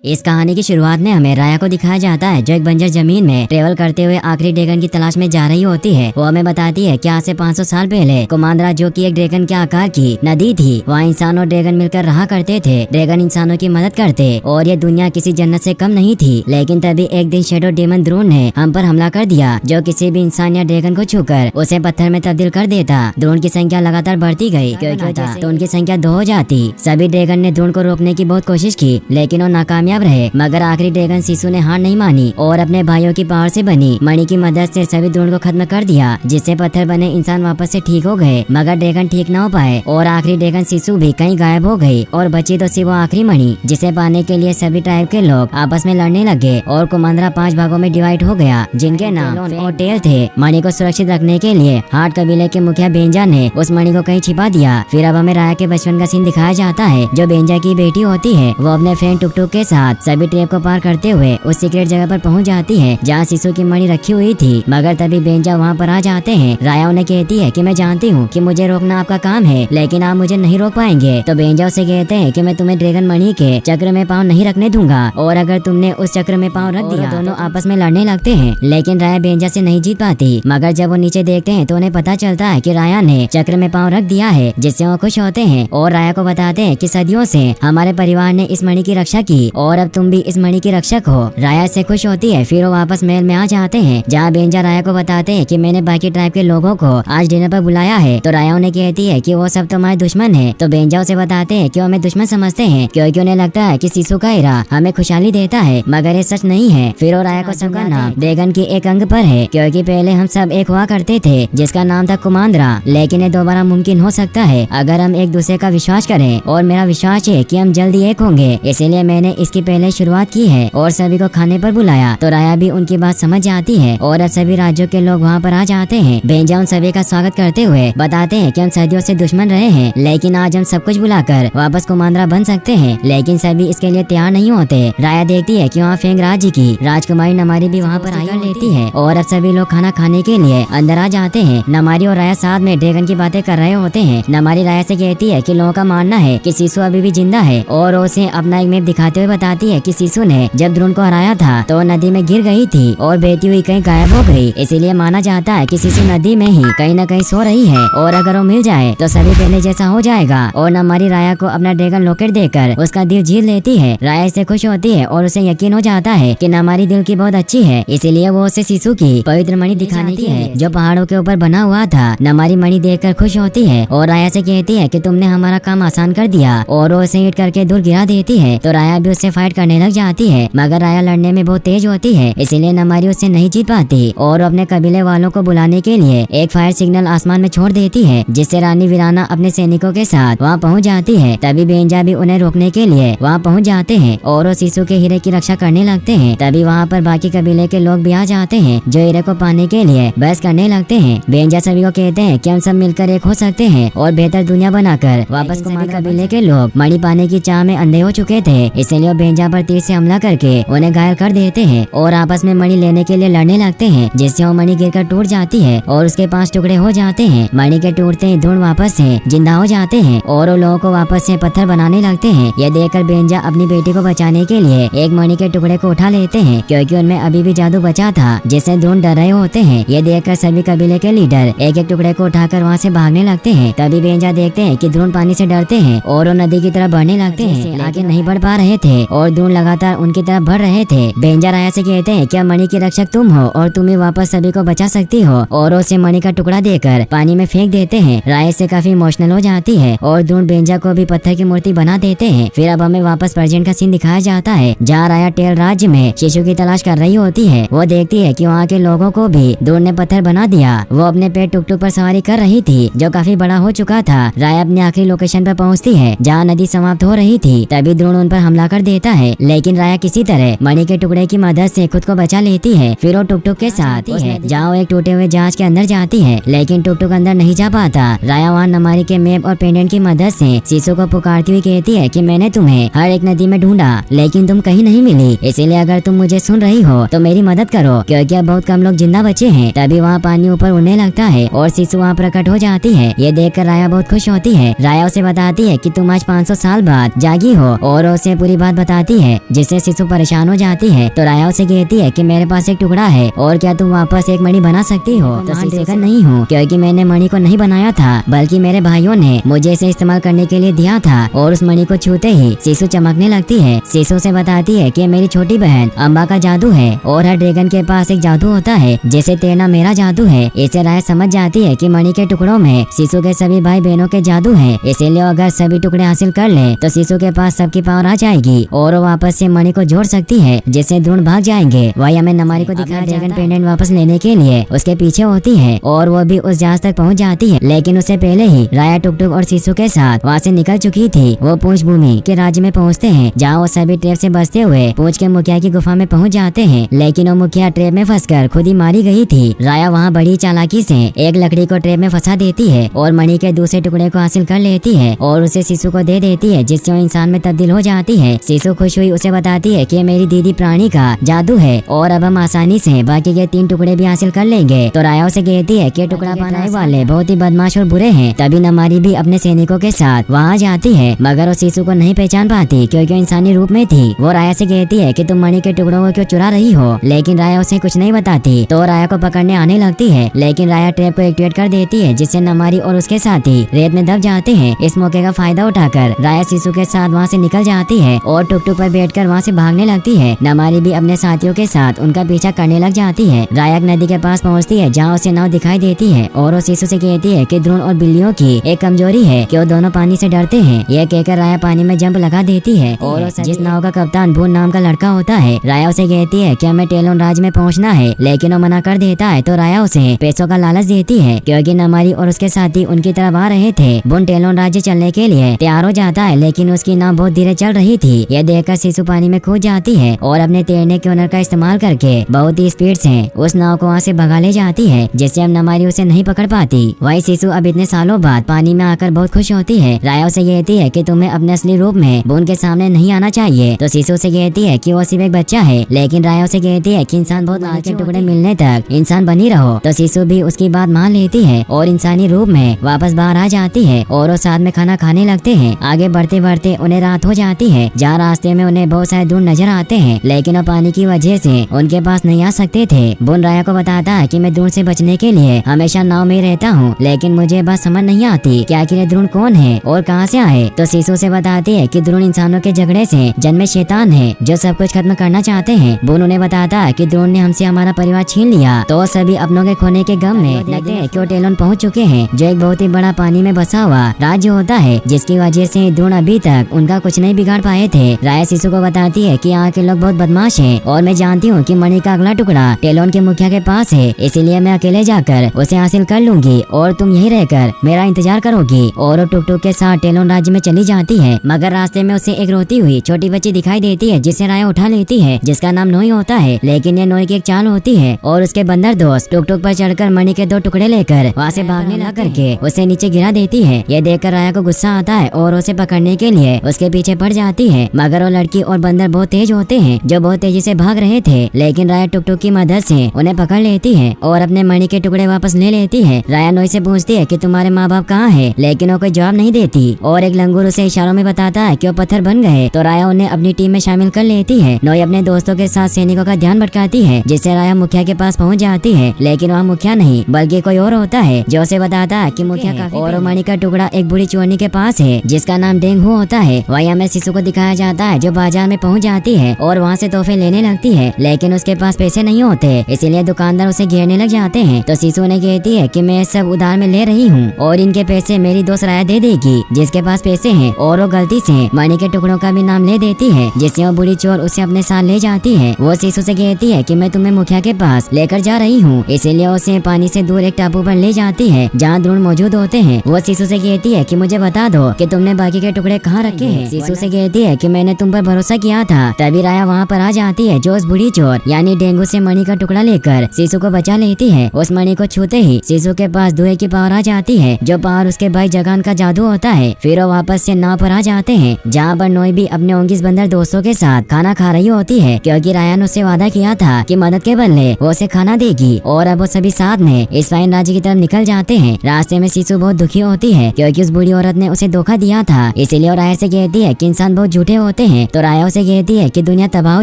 इस कहानी की शुरुआत में हमें राया को दिखाया जाता है जो एक बंजर जमीन में ट्रेवल करते हुए आखिरी ड्रैगन की तलाश में जा रही होती है। वो हमें बताती है कि आज से 500 साल पहले कुमांद्रा, जो कि एक ड्रैगन के आकार की नदी थी, वहाँ इंसान और ड्रैगन मिलकर रहा करते थे। ड्रैगन इंसानों की मदद करते और ये दुनिया किसी जन्नत से कम नहीं थी। लेकिन तभी एक दिन शैडो डेमन द्रोण ने हम पर हमला कर दिया, जो किसी भी इंसान या ड्रैगन को छूकर उसे पत्थर में तब्दील कर देता। द्रोण की संख्या लगातार बढ़ती गई तो उनकी संख्या 2 हो जाती। सभी ड्रैगन ने द्रोण को रोकने की बहुत कोशिश की, लेकिन वो नाकामयाब रहे। मगर आखिरी ड्रैगन सिसु ने हार नहीं मानी और अपने भाइयों की पावर से बनी मणि की मदद से सभी द्रोण को खत्म कर दिया, जिससे पत्थर बने इंसान वापस से ठीक हो गए। मगर ड्रैगन ठीक न हो पाए और आखिरी ड्रैगन सिसु भी कहीं गायब हो गई और बची तो सिर्फ वो आखिरी मणि, जिसे पाने के लिए सभी ट्राइब के लोग आपस में लड़ने लगे और कुमांद्रा 5 भागों में डिवाइड हो गया, जिनके नाम और टेल थे। मणि को सुरक्षित रखने के लिए हार्ट कबीले के मुखिया बेंजा ने उस मणि को कहीं छिपा दिया। फिर अब हमें राया के बचपन का सीन दिखाया जाता है। जो बेंजा की बेटी होती है, वो अपने फ्रेंड टुक टुक के साथ सभी ट्रेब को पार करते हुए उस सीक्रेट जगह पर पहुंच जाती है जहाँ सिसु की मणि रखी हुई थी। मगर तभी बेंजा वहाँ पर आ जाते हैं। राया उन्हें कहती है कि मैं जानती हूँ कि मुझे रोकना आपका काम है, लेकिन आप मुझे नहीं रोक पाएंगे। तो बेंजा उसे कहते हैं कि मैं तुम्हें ड्रैगन मणि के चक्र में पाँव नहीं रखने दूंगा, और अगर तुमने उस चक्र में पाँव रख दिया, दोनों आपस में लड़ने लगते हैं। लेकिन राया बेंजा से नहीं जीत पाती। मगर जब वो नीचे देखते हैं तो उन्हें पता चलता है कि राया ने चक्र में पाँव रख दिया है, जिससे वो खुश होते हैं और राया को बताते हैं कि सदियों से हमारे परिवार ने इस मणि की रक्षा की और अब तुम भी इस मणि की रक्षक हो। राया से खुश होती है। फिर वो वापस महल में आ जाते हैं, जहाँ बेंजा राया को बताते हैं कि मैंने बाकी ट्राइब के लोगों को आज डिनर पर बुलाया है। तो राया उन्हें कहती है कि वो सब तुम्हारे दुश्मन है। तो बेंजा उसे बताते हैं कि वो हमें दुश्मन समझते हैं क्योंकि उन्हें लगता है कि सिसु का हीरा हमें खुशहाली देता है, मगर ये सच नहीं है। फिर वो राया को सबका नाम ड्रैगन के एक अंग पर है, क्योंकि पहले हम सब एक हुआ करते थे जिसका नाम था कुमांद्रा, लेकिन ये दोबारा मुमकिन हो सकता है अगर हम एक दूसरे का विश्वास करें, और मेरा विश्वास है कि हम जल्दी एक होंगे। इसीलिए मैंने इसकी पहले शुरुआत की है और सभी को खाने पर बुलाया। तो राया भी उनकी बात समझ जाती है और अब सभी राज्यों के लोग वहाँ पर आ जाते हैं। बेंजा उन सभी का स्वागत करते हुए बताते हैं कि हम सदियों से दुश्मन रहे हैं, लेकिन आज हम सब कुछ भुलाकर वापस कुमांद्रा बन सकते हैं। लेकिन सभी इसके लिए तैयार नहीं होते। राया देखती है कि वहाँ फेंग राज्य की राजकुमारी नमारी भी वहाँ पर आकर लेती है और अब सभी लोग खाना खाने के लिए अंदर आ जाते हैं। नमारी और राया साथ में ड्रैगन की बातें कर रहे होते हैं। नमारी राया से कहती है कि लोगों का मानना है कि सिसु अभी भी जिंदा है, और उसे अपना एक मैप दिखाते हुए बताती है कि सिसु ने जब द्रोण को हराया था तो नदी में गिर गई थी और बहती हुई कहीं गायब हो गई। इसीलिए माना जाता है कि सिसु नदी में ही कहीं न कहीं सो रही है, और अगर वो मिल जाए तो सभी पहले जैसा हो जाएगा। और नमारी राया को अपना ड्रैगन लॉकेट देकर उसका दिल जीत लेती है। राया इससे खुश होती है और उसे यकीन हो जाता है कि नमारी दिल की बहुत अच्छी है, इसीलिए वो उसे सिसु की पवित्र मणि दिखाने की है जो पहाड़ों के ऊपर बना हुआ था। नमारी मणि देखकर खुश होती है और राया से कहती है कि तुमने हमारा काम आसान कर दिया, और वो उसे हिट करके दूर गिरा देती है। तो राया भी उससे फाइट करने लग जाती है, मगर राया लड़ने में बहुत तेज होती है, इसीलिए नमारी उससे नहीं जीत पाती और अपने कबीले वालों को बुलाने के लिए एक फायर सिग्नल आसमान में छोड़ देती है, जिससे रानी वीराना अपने सैनिकों के साथ वहाँ पहुँच जाती है। तभी बेंजा भी उन्हें रोकने के लिए वहाँ पहुँच जाते हैं और वो सिसु के हीरे की रक्षा करने लगते हैं। तभी वहाँ पर बाकी कबीले के लोग भी आ जाते हैं जो हीरे को पाने के लिए बहस करने लगते हैं। बेंजा सभी को कहते हैं कि हम सब मिलकर एक हो सकते हैं और बेहतर दुनिया बनाकर वापस कुमांद्रा कबीले के लोग मणि पाने की चाह में अंधे हो चुके थे, इसलिए बेंजा पर तीर से हमला करके उन्हें घायल कर देते हैं और आपस में मणि लेने के लिए लड़ने लगते हैं, जिससे वो मणि गिरकर टूट जाती है और उसके 5 टुकड़े हो जाते हैं। मणि के टूटते ही द्रोण वापस से जिंदा हो जाते हैं और वो लोगों को वापस से पत्थर बनाने लगते हैं। यह देखकर बेंजा अपनी बेटी को बचाने के लिए एक मणि के टुकड़े को उठा लेते हैं, क्योंकि उनमें अभी भी जादू बचा था, जिससे द्रोण डर रहे होते हैं। ये देखकर सभी कबीले के लीडर एक एक टुकड़े को उठाकर वहाँ से भागने लगते हैं। तभी बेंजा देखते हैं कि द्रोण पानी से डरते हैं और वो नदी की तरफ बढ़ने लगते हैं, आगे नहीं बढ़ पा रहे थे और द्रोण लगातार उनकी तरफ बढ़ रहे थे। बेंजा राया से कहते हैं क्या मणि की रक्षक तुम हो और तुम्हें वापस सभी को बचा सकती हो, और उसे मणि का टुकड़ा देकर पानी में फेंक देते हैं। राया से काफी इमोशनल हो जाती है और द्रोण बेंजा को भी पत्थर की मूर्ति बना देते हैं। फिर अब हमें वापस प्रेजेंट का सीन दिखाया जाता है, जहाँ राया टेल राज्य में शिशु की तलाश कर रही होती है। वो देखती है कि वहाँ के लोगों को भी द्रोण ने पत्थर बना दिया। वो अपने पेट टुक टुक पर सवारी कर रही थी जो काफी बड़ा हो चुका था। राया अपने आखिरी लोकेशन पर पहुँचती है जहाँ नदी समाप्त हो रही थी। तभी द्रोण उन पर हमला कर देता है, लेकिन राया किसी तरह मणि के टुकड़े की मदद से खुद को बचा लेती है। फिर वो टुक टुक के साथ है जहाँ वो एक टूटे हुए जहाज के अंदर जाती है, लेकिन टुक टुक अंदर नहीं जा पाता। राया वहाँ नमारी के मैप और पेंडेंट की मदद से सिसु को पुकारती हुई कहती है कि मैंने तुम्हें हर एक नदी में ढूंढा, लेकिन तुम कहीं नहीं मिली, इसीलिए अगर तुम मुझे सुन रही हो तो मेरी मदद करो, क्योंकि अब बहुत कम लोग जिंदा बचे हैं। तभी वहाँ पानी ऊपर उड़ने लगता है और सिसु वहाँ प्रकट हो जाती है। ये देखकर राया बहुत खुश होती है। राया उसे बताती है कि तुम आज 500 साल बाद जागी हो और उसे पूरी बात बताती है, जिससे शिशु परेशान हो जाती है। तो राया उसे कहती है कि मेरे पास एक टुकड़ा है और क्या तुम वापस एक मणि बना सकती हो? तो ड्रैगन नहीं हूँ, क्योंकि मैंने मणि को नहीं बनाया था, बल्कि मेरे भाइयों ने मुझे इसे इस्तेमाल करने के लिए दिया था। और उस मणि को छूते ही शिशु चमकने लगती है। शिशु से बताती है कि मेरी छोटी बहन अम्बा का जादू है और हर ड्रैगन के पास एक जादू होता है, जैसे तैरना मेरा जादू है। इसे राय समझ जाती है कि मणि के टुकड़ों में शिशु के सभी भाई बहनों के जादू है, इसीलिए अगर सभी टुकड़े हासिल कर ले तो शिशु के पास सबकी पावर आ जाएगी और वो वापस से मणि को जोड़ सकती है, जिससे ध्रुव भाग जाएंगे। वही हमें नमारी को दिखाया ड्रैगन पेंडेंट वापस लेने के लिए उसके पीछे होती है और वो भी उस जहाज तक पहुंच जाती है, लेकिन उससे पहले ही राया टुकटुक और शिशु के साथ वहाँ से निकल चुकी थी। वो पूंछ भूमि के राज्य में पहुँचते हैं, जहाँ वो सभी ट्रैप से बचते हुए पूंछ के मुखिया की गुफा में पहुँच जाते हैं, लेकिन वो मुखिया ट्रैप में फंसकर खुद ही मारी गई थी। राया वहाँ बड़ी चालाकी से एक लकड़ी को ट्रैप में फंसा देती है और मणि के दूसरे टुकड़े को हासिल कर लेती है और उसे शिशु को दे देती है, जिससे वो इंसान में तब्दील हो जाती है। शिशु खुश हुई उसे बताती है कि मेरी दीदी प्राणी का जादू है और अब हम आसानी से बाकी के 3 टुकड़े भी हासिल कर लेंगे। तो राया उसे कहती है कि टुकड़ा बनाने वाले बहुत ही बदमाश और बुरे हैं। तभी नमारी भी अपने सैनिकों के साथ वहाँ जाती है, मगर वो शिशु को नहीं पहचान पाती क्योंकि इंसानी रूप में थी। वो राया से कहती है कि तुम मणि के टुकड़ों को क्यों चुरा रही हो, लेकिन राया उसे कुछ नहीं बताती। तो राया को पकड़ने आने लगती है, लेकिन राया ट्रैप को एक्टिवेट कर देती है, जिससे नमारी और उसके साथी रेत में दब जाते हैं। इस मौके का फायदा उठाकर राया शिशु के साथ वहाँ से निकल जाती है और टुकटुक पर बैठकर वहाँ से भागने लगती है। नमारी भी अपने साथियों के साथ उनका पीछा करने लग जाती है। राया नदी के पास पहुँचती है, जहाँ उसे नाव दिखाई देती है और वो शिशु से कहती है कि ध्रुव और बिल्लियों की एक कमजोरी है कि वो दोनों पानी से डरते हैं। यह कहकर राया पानी में जंप लगा देती है और जिस नाव का कप्तान भून नाम का लड़का होता है, राया उसे कहती है कि हमें टेलोन राज में पहुंचना है, लेकिन वो मना कर देता है। तो राया उसे पैसों का लालच देती है, क्योंकि नमारी और उसके साथी उनकी तरफ आ रहे थे। भून टेलोन राज्य चलने के लिए तैयार हो जाता है, लेकिन उसकी नाव बहुत धीरे चल रही थी। यह देखकर शिशु पानी में कूद जाती है और अपने तैरने के हुनर का इस्तेमाल करके बहुत ही स्पीड से उस नाव को वहाँ से भगा ले जाती है, जिससे अब नमारी उसे नहीं पकड़ पाती। वही शिशु अब इतने सालों बाद पानी में आकर बहुत खुश होती है। राया उसे कहती है कि तुम्हें अपने असली रूप में भून के सामने नहीं आना चाहिए। तो शिशु से कहती है कि वो सिर्फ एक बच्चा है, लेकिन राया उसे कहती है कि इंसान बहुत लाल के टुकड़े मिलने तक इंसान बनी रहो। तो शिशु भी उसकी बात मान लेती है और इंसानी रूप में वापस बाहर आ जाती है और वो साथ में खाना खाने लगते हैं। आगे बढ़ते बढ़ते उन्हें रात हो जाती है, जहाँ रास्ते में उन्हें बहुत सारे दूर नजर आते हैं, लेकिन वो पानी की वजह से उनके पास नहीं आ सकते थे। बुन राया को बताता है कि मैं दूर से बचने के लिए हमेशा नाव में रहता हूँ, लेकिन मुझे बात समझ नहीं आती कि आखिर ध्रुव कौन है और कहाँ से आए। तो शिशु से बताती है कि ध्रुव इंसानों के झगड़े से जन्मे शैतान है, जो सब कुछ खत्म करना चाहते हैं। बुन उन्हें बताता है कि ध्रुव ने हमसे हमारा परिवार छीन लिया। तो सभी अपनों के खोने के गम में लगते हैं कि टेलोन पहुँच चुके हैं, जो एक बहुत ही बड़ा पानी में बसा हुआ राज्य होता है, जिसकी वजह से ध्रुव अभी तक उनका कुछ नहीं बिगाड़ पाए थे। राया शिशु को बताती है कि यहाँ के लोग बहुत बदमाश हैं और मैं जानती हूँ कि मणि का अगला टुकड़ा टेलोन के मुखिया के पास है, इसीलिए मैं अकेले जाकर उसे हासिल कर लूंगी और तुम यहीं रहकर मेरा इंतजार करोगी। और वो टुकटुक के साथ टेलोन राज्य में चली जाती है, मगर रास्ते में उसे एक रोती हुई छोटी बच्ची दिखाई देती है, जिसे राया उठा लेती है, जिसका नाम नोई होता है। लेकिन ये नोई की एक चाल होती है और उसके बंदर दोस्त टुकटुक पर चढ़कर मणि के 2 टुकड़े लेकर वहाँ से भागने लग करके उसे नीचे गिरा देती है। ये देखकर राया को गुस्सा आता है और उसे पकड़ने के लिए उसके पीछे पड़ जाती है, मगर वो लड़की और बंदर बहुत तेज होते हैं, जो बहुत तेजी से भाग रहे थे। लेकिन राया टुकटुक की मदद से उन्हें पकड़ लेती है और अपने मणि के टुकड़े वापस ले लेती है। राया नोई से पूछती है कि तुम्हारे माँ बाप कहाँ है, लेकिन वो कोई जवाब नहीं देती और एक लंगूर उसे इशारों में बताता है कि वो पत्थर बन गए। तो राया उन्हें अपनी टीम में शामिल कर लेती है। नोई अपने दोस्तों के साथ सैनिकों का ध्यान भटकाती है, जिससे राया मुखिया के पास पहुँच जाती है, लेकिन वहाँ मुखिया नहीं बल्कि कोई और होता है, जो उसे बताता है कि मुखिया काफी और मणि का टुकड़ा एक बूढ़ी चोरनी के पास है, जिसका नाम डेंगू होता है। वही हमें शिशु को दिखाया जाता है, जो बाजार में पहुँच जाती है और वहाँ से तोहफे लेने लगती है, लेकिन उसके पास पैसे नहीं होते, इसीलिए दुकानदार उसे घेरने लग जाते हैं। तो शिशु ने कहती है कि मैं सब उधार में ले रही हूँ और इनके पैसे मेरी दोस्त राया दे देगी, जिसके पास पैसे हैं। और वो गलती से मणि के टुकड़ों का भी नाम ले देती है, जिससे वो बुरी चोर उसे अपने साथ ले जाती है। वो शिशु से कहती है कि मैं तुम्हें मुखिया के पास लेकर जा रही हूँ, इसीलिए उसे पानी से दूर एक टापू पर ले जाती है, जहाँ ध्रुव मौजूद होते हैं। वो शिशु से कहती है कि मुझे बता दो कि तुमने बाकी के टुकड़े कहाँ रखे हैं। शिशु से कहती है कि मैंने तुम पर भरोसा किया था। तभी राया वहाँ पर आ जाती है, जो उस बुढ़ी चोर यानी डेंगू से मणि का टुकड़ा लेकर शिशु को बचा लेती है। उस मणि को छूते ही शिशु के पास धुएं की पावर आ जाती है, जो पावर उसके भाई जगान का जादू होता है। फिर वो वापस से नाव पर आ जाते हैं, जहाँ पर नोई भी अपने 29 बंदर दोस्तों के साथ खाना खा रही होती है, क्योंकि राया ने उससे वादा किया था कि मदद के बदले वो उसे खाना देगी। और अब वो सभी साथ में स्पाइन राज्य की तरफ निकल जाते हैं। रास्ते में शिशु बहुत दुखी होती है, क्योंकि उस बूढ़ी औरत ने उसे धोखा दिया था, इसीलिए राया से कहती है कि इंसान बहुत झूठे होते होते हैं तो राया उसे कहती है कि दुनिया तबाह हो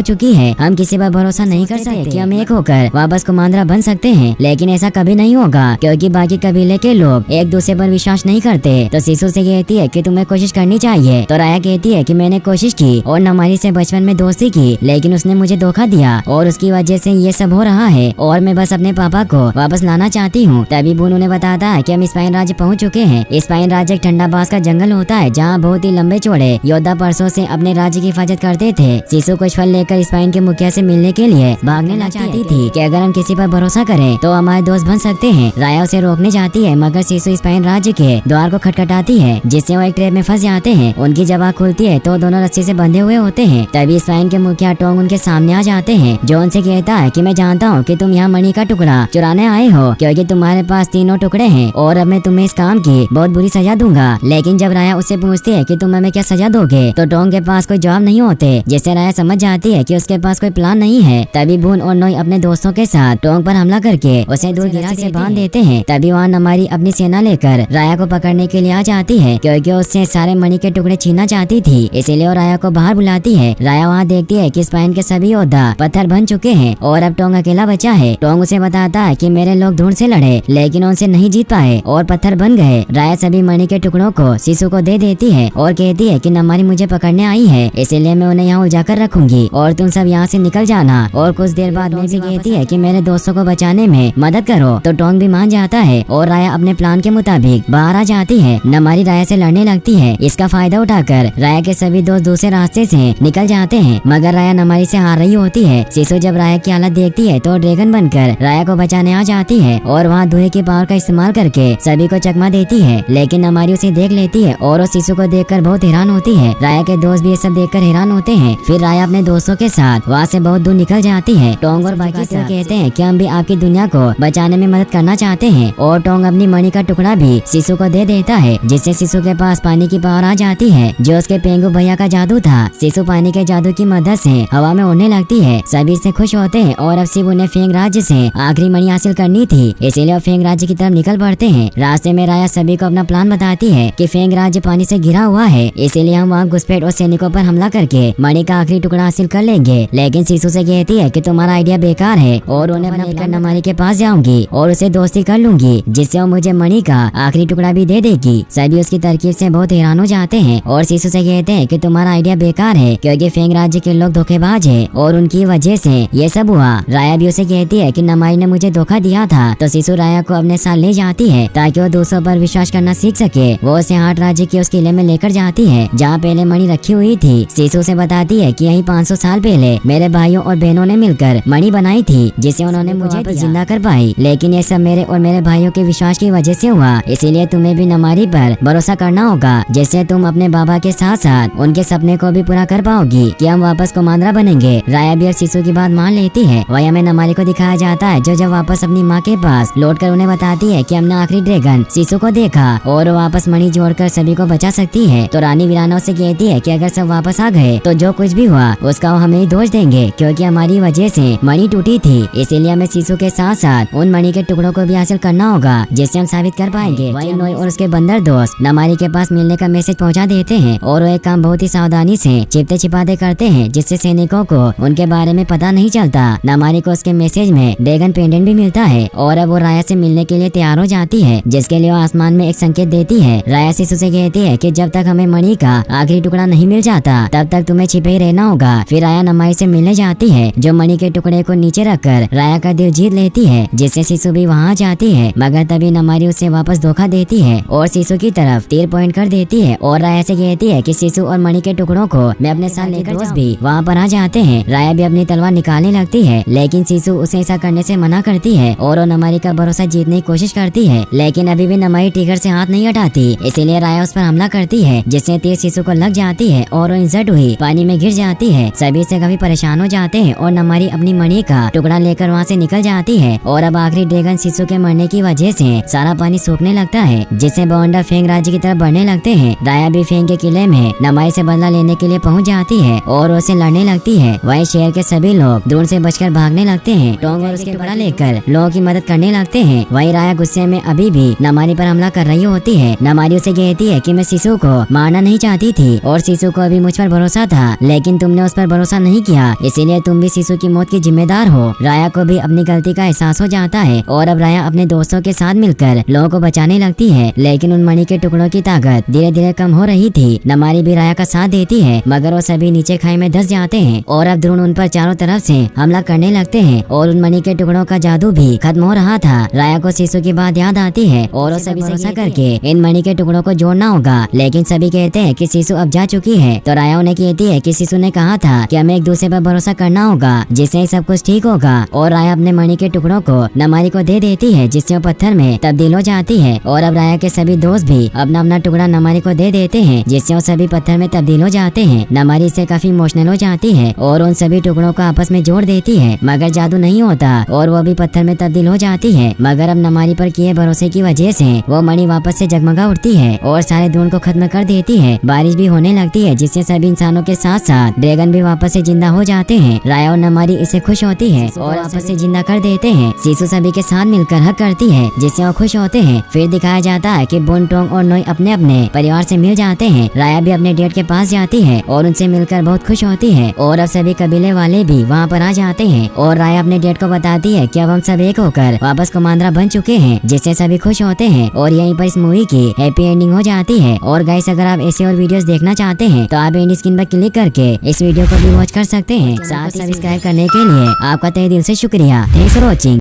चुकी है, हम किसी पर भरोसा नहीं कर सकते कि हम एक होकर वापस कुमांद्रा बन सकते हैं, लेकिन ऐसा कभी नहीं होगा क्योंकि बाकी कबीले के लोग एक दूसरे पर विश्वास नहीं करते। तो सिसु से कहती है कि तुम्हें कोशिश करनी चाहिए। तो राया कहती है कि मैंने कोशिश की और नमारी से बचपन में दोस्ती की, लेकिन उसने मुझे धोखा दिया और उसकी वजह से ये सब हो रहा है और मैं बस अपने पापा को वापस लाना चाहती हूँ। तभी बून उन्हें बताता है कि हम स्पाइन राज्य पहुँच चुके हैं। स्पाइन राज्य एक ठंडा बांस का जंगल होता है जहाँ बहुत ही लंबे चौड़े योद्धा परसों से अपने राज्य की हिफाजत करते थे। सिसु कुछ फल लेकर स्पाइन के मुखिया से मिलने के लिए भागने लग जाती थी कि अगर हम किसी पर भरोसा करें तो हमारे दोस्त बन सकते हैं। राया उसे रोकने जाती है मगर सिसु स्पाइन राज्य के द्वार को खटखटाती है जिससे वो एक ट्रैप में फंस जाते हैं। उनकी जगह खुलती है तो दोनों रस्सी से बंधे हुए होते हैं। तभी स्पाइन के मुखिया टोंग उनके सामने आ जाते हैं जो उनसे कहता है कि मैं जानता हूँ कि तुम यहाँ मणि का टुकड़ा चुराने आए हो क्योंकि तुम्हारे पास तीनों टुकड़े हैं और अब मैं तुम्हें इस काम की बहुत बुरी सजा दूंगा। लेकिन जब राया उससे पूछती है कि तुम हमें क्या सजा दोगे तो टोंग के पास कोई जवाब नहीं होते, जिससे राया समझ जाती है कि उसके पास कोई प्लान नहीं है। तभी बून और नोई अपने दोस्तों के साथ टोंग पर हमला करके उसे दूर गिरा से बांध देते हैं। तभी वहाँ नमारी अपनी सेना लेकर राया को पकड़ने के लिए आ जाती है क्योंकि उससे सारे मणि के टुकड़े छीनना चाहती थी, इसीलिए वो राया को बाहर बुलाती है। राया वहाँ देखती है कि स्पाइन के सभी योद्धा पत्थर बन चुके हैं और अब टोंग अकेला बचा है। टोंग उसे बताता है कि मेरे लोग धूण से लड़े लेकिन उनसे नहीं जीत पाए और पत्थर बन गए। राया सभी मणि के टुकड़ों को सिसु को दे देती है और कहती है कि नमारी मुझे पकड़ने आई है, इसलिए मैं उन्हें यहाँ उलझा कर रखूंगी और तुम सब यहाँ से निकल जाना। और कुछ देर बाद में भी कहती है कि मेरे दोस्तों को बचाने में मदद करो। तो टोंग भी मान जाता है और राया अपने प्लान के मुताबिक बाहर आ जाती है। नमारी राया से लड़ने लगती है। इसका फायदा उठाकर राया के सभी दोस्त दूसरे रास्ते से निकल जाते हैं मगर राया नमारी से हार रही होती है। सिसु जब राया की हालत देखती है तो ड्रैगन बनकर राया को बचाने आ जाती है और वहाँ धुएं की पावर का इस्तेमाल करके सभी को चकमा देती है, लेकिन नमारी उसे देख लेती है और उस सिसु को देखकर बहुत हैरान होती है। राया के दोस्त भी ये सब देखकर हैरान होते हैं। फिर राया अपने दोस्तों के साथ वहाँ से बहुत दूर निकल जाती है। टोंग और बाकी सब कहते हैं कि हम भी आपकी दुनिया को बचाने में मदद करना चाहते हैं और टोंग अपनी मणि का टुकड़ा भी सिसु को दे देता है, जिससे सिसु के पास पानी की पावर आ जाती है जो उसके पेंगू भैया का जादू था। सिसु पानी के जादू की मदद से हवा में उड़ने लगती है। सभी से खुश होते हैं और अब सिर्फ उन्हें फेंग राज्य से आखिरी मणि हासिल करनी थी, इसीलिए वो फेंग राज्य की तरफ निकल पड़ते हैं। रास्ते में राया सभी को अपना प्लान बताती है कि फेंग राज्य पानी से घिरा हुआ है, इसीलिए हम वहाँ घुसपैठ और सैनिकों पर हमला करके मणि का आखिरी टुकड़ा हासिल कर लेंगे। लेकिन सिसु से कहती है कि तुम्हारा आइडिया बेकार है और उन्हें बनाकर नमारी के पास जाऊंगी और उसे दोस्ती कर लूंगी, जिससे वो मुझे मणि का आखिरी टुकड़ा भी दे देगी। सभी उसकी तरकीब से बहुत हैरान हो जाते हैं और सिसु से कहते हैं कि तुम्हारा आइडिया बेकार है क्योंकि फेंग राज्य के लोग धोखेबाज है और उनकी वजह से ये सब हुआ। राया भी उसे कहती है कि नमारी ने मुझे धोखा दिया था। तो सिसु राया को अपने साथ ले जाती है ताकि वो दूसरों पर विश्वास करना सीख सके। वो उसे हाट राज्य के उस किले में लेकर जाती है जहाँ पहले मणि रखी हुई थी। सिसु से बताती है कि यही 500 साल पहले मेरे भाइयों और बहनों ने मिलकर मणि बनाई थी जिसे उन्होंने मुझे जिंदा कर पाई, लेकिन ये सब मेरे और मेरे भाइयों के विश्वास की वजह से हुआ, इसीलिए तुम्हें भी नमारी पर भरोसा करना होगा जिससे तुम अपने बाबा के साथ साथ उनके सपने को भी पूरा कर पाओगी कि हम वापस कुमांद्रा बनेंगे। राया भी और सिसु की बात मान लेती है। वही हमें नमारी को दिखाया जाता है जो जब वापस अपनी माँ के पास लौटकर उन्हें बताती है कि हमने आखिरी ड्रैगन सिसु को देखा और वापस मणि जोड़कर सभी को बचा सकती है। तो रानी वीराना से कहती है कि अगर सब वापस आ गए तो जो कुछ भी हुआ उसका वो हमें ही दोष देंगे क्योंकि हमारी वजह से मणि टूटी थी, इसीलिए हमें सिसु के साथ साथ उन मणि के टुकड़ों को भी हासिल करना होगा जिससे हम साबित कर पाएंगे। वही नोई और उसके बंदर दोस्त नमारी के पास मिलने का मैसेज पहुंचा देते हैं और वो एक काम बहुत ही सावधानी से छिपते छिपाते करते हैं जिससे सैनिकों को उनके बारे में पता नहीं चलता। नमारी को उसके मैसेज में ड्रैगन पेंडेंट भी मिलता है और अब वो राया से मिलने के लिए तैयार हो जाती है, जिसके लिए वो आसमान में एक संकेत देती है। राया सिसु से कहती है कि जब तक हमें मणि का आखिरी टुकड़ा नहीं मिल जाता तब तक तुम्हें छिपे ही रहना होगा। फिर राया नमारी से मिलने जाती है जो मणि के टुकड़े को नीचे रखकर राया का दिल जीत लेती है, जिससे सिसु भी वहाँ जाती है मगर तभी नमारी उसे वापस धोखा देती है और सिसु की तरफ तीर पॉइंट कर देती है और राया से कहती है कि सिसु और मणि के टुकड़ों को मैं अपने साथ लेकर दोस्त भी वहाँ पर आ जाते हैं। राया भी अपनी तलवार निकालने लगती है लेकिन सिसु उसे ऐसा करने से मना करती है और वो नमारी का भरोसा जीतने की कोशिश करती है, लेकिन अभी भी नमारी टिगर से हाथ नहीं हटाती, इसीलिए राया उस पर हमला करती है जिससे तीर सिसु को लग जाती है और वो इंजर्ड हुई पानी में गिर जाती है। सभी से काफी परेशान हो जाते हैं और नमारी अपनी मणि का टुकड़ा लेकर वहाँ से निकल जाती है और अब आखिरी ड्रैगन सिसु के मरने की वजह से सारा पानी सूखने लगता है, जिससे बवंडर फेंग राज्य की तरफ बढ़ने लगते हैं। राया भी फेंग के किले में नमारी से बदला लेने के लिए पहुँच जाती है और उसे लड़ने लगती है। वही शहर के सभी लोग दूर से बचकर भागने लगते हैं। टोंग और उसके टुकड़ा लेकर लोगों की मदद करने लगते हैं। वही राया गुस्से में अभी भी नमारी पर हमला कर रही होती है। नमारी उसे कहती है कि मैं सिसु को मारना नहीं चाहती थी और सिसु को अभी भी मुझ पर भरोसा था, लेकिन तुमने उस पर भरोसा नहीं किया, इसीलिए तुम भी शिशु की मौत की जिम्मेदार हो। राया को भी अपनी गलती का एहसास हो जाता है और अब राया अपने दोस्तों के साथ मिलकर लोगों को बचाने लगती है, लेकिन उन मणि के टुकड़ों की ताकत धीरे धीरे कम हो रही थी। नमारी भी राया का साथ देती है, मगर वो सभी नीचे खाई में धंस जाते हैं और अब ध्रुव उन पर चारों तरफ से हमला करने लगते हैं और उन मणि के टुकड़ों का जादू भी खत्म हो रहा था। राया को शिशु की बात याद आती है और वो सभी भरोसा करके इन मणि के टुकड़ों को जोड़ना होगा, लेकिन सभी कहते हैं कि शिशु अब जा चुकी है। तो राया उन्हें कहती है कि शिशु ने कहा था कि हमें एक दूसरे पर भरोसा करना होगा, जिससे सब कुछ ठीक होगा। और राया अपने मणि के टुकड़ों को नमारी को दे देती है, जिससे वो पत्थर में तब्दील हो जाती है। और अब राया के सभी दोस्त भी अपना अपना टुकड़ा नमारी को दे देते हैं, जिससे वो सभी पत्थर में तब्दील हो जाते हैं। नमारी इससे काफी इमोशनल हो जाती है और उन सभी टुकड़ों को आपस में जोड़ देती है, मगर जादू नहीं होता और वो भी पत्थर में तब्दील हो जाती है। मगर अब नमारी पर किए भरोसे की वजह से वो मणि वापस से जगमगा उठती है और सारे ड्रोन को खत्म कर देती है। बारिश भी होने लगती है, जिससे सभी इंसानों के साथ साथ ड्रैगन भी वापस से जिंदा हो जाते हैं। राया और नमारी इससे खुश होती है और वापस से जिंदा कर देते हैं। शिशु सभी के साथ मिलकर हक करती है, जिससे वो खुश होते हैं। फिर दिखाया जाता है कि बोनटोंग और नोई अपने अपने परिवार से मिल जाते हैं। राया भी अपने डैड के पास जाती है और उनसे मिलकर बहुत खुश होती है और अब सभी कबीले वाले भी वहाँ पर आ जाते हैं और राया अपने डैड को बताती है कि अब हम सब एक होकर वापस कमांडर बन चुके हैं, जिससे सभी खुश होते हैं। और यहीं पर इस मूवी की हैप्पी एंडिंग हो जाती है। और गाइस, अगर आप ऐसे और वीडियोस देखना चाहते हैं तो आप एंड स्क्रीन पर क्लिक करके इस वीडियो को भी वॉच कर सकते हैं। साथ सब्सक्राइब करने के लिए आपका तहे दिल से शुक्रिया। Thanks for watching.